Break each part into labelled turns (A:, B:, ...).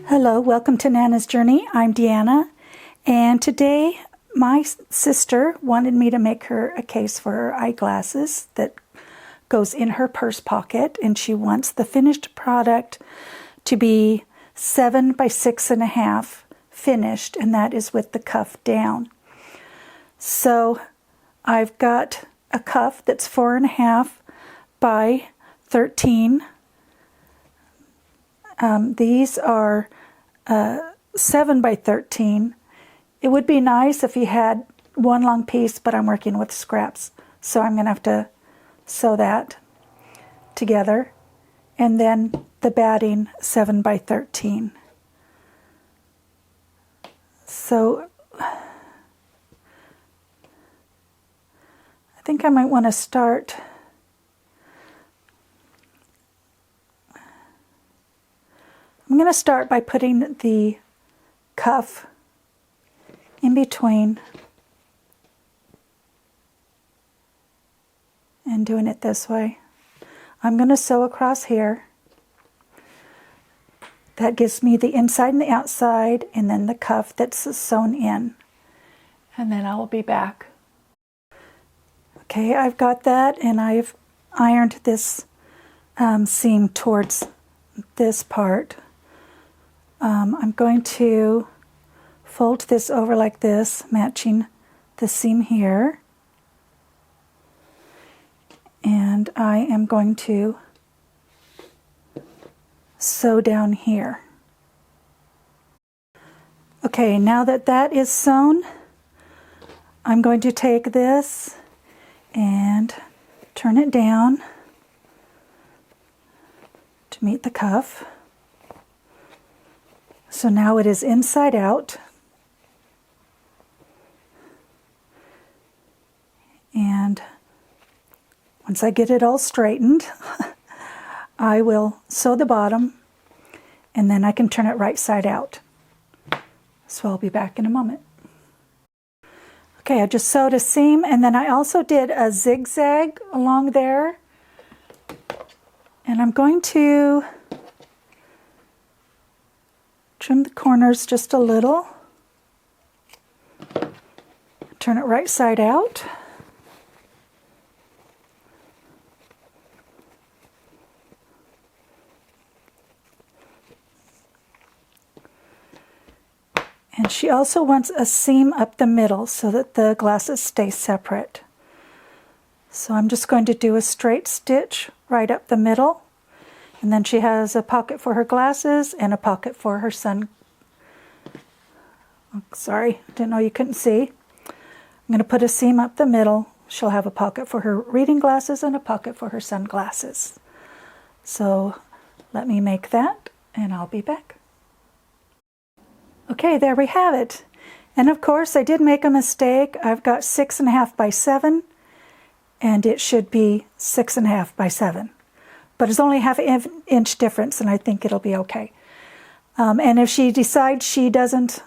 A: Hello, welcome to Nana's Journey. I'm Deanna, and today my sister wanted me to make her a case for her eyeglasses that goes in her purse pocket, and she wants the finished product to be 7 by 6.5 finished, and that is with the cuff down. So I've got a cuff that's 4.5 by 13. These are 7 by 13. It would be nice if you had one long piece, but I'm working with scraps, so I'm going to have to sew that together. And then the batting 7 by 13. So I think I might want to start I'm going to start by putting the cuff in between and doing it this way. I'm going to sew across here. That gives me the inside and the outside, and then the cuff that's sewn in. And then I will be back. Okay, I've got that, and I've ironed this seam towards this part. I'm going to fold this over like this, matching the seam here. And I am going to sew down here. Okay, now that that is sewn, I'm going to take this and turn it down to meet the cuff. So now it is inside out, and once I get it all straightened, I will sew the bottom, and then I can turn it right side out. So I'll be back in a moment. Okay, I just sewed a seam, and then I also did a zigzag along there, and I'm going to trim the corners just a little, turn it right side out, and she also wants a seam up the middle so that the glasses stay separate. So I'm just going to do a straight stitch right up the middle. And then she has a pocket for her glasses and a pocket for her sun. Oh, sorry, didn't know you couldn't see. I'm going to put a seam up the middle. She'll have a pocket for her reading glasses and a pocket for her sunglasses. So let me make that, and I'll be back. Okay, there we have it. And of course, I did make a mistake. I've got 6.5 by 7, and it should be 6.5 by 7. But it's only half an inch difference, and I think it'll be okay. And if she decides she doesn't,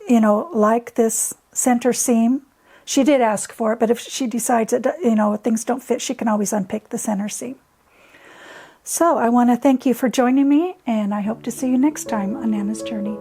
A: like this center seam, she did ask for it, but if she decides that, things don't fit, she can always unpick the center seam. So I want to thank you for joining me, and I hope to see you next time on Nana's Journey.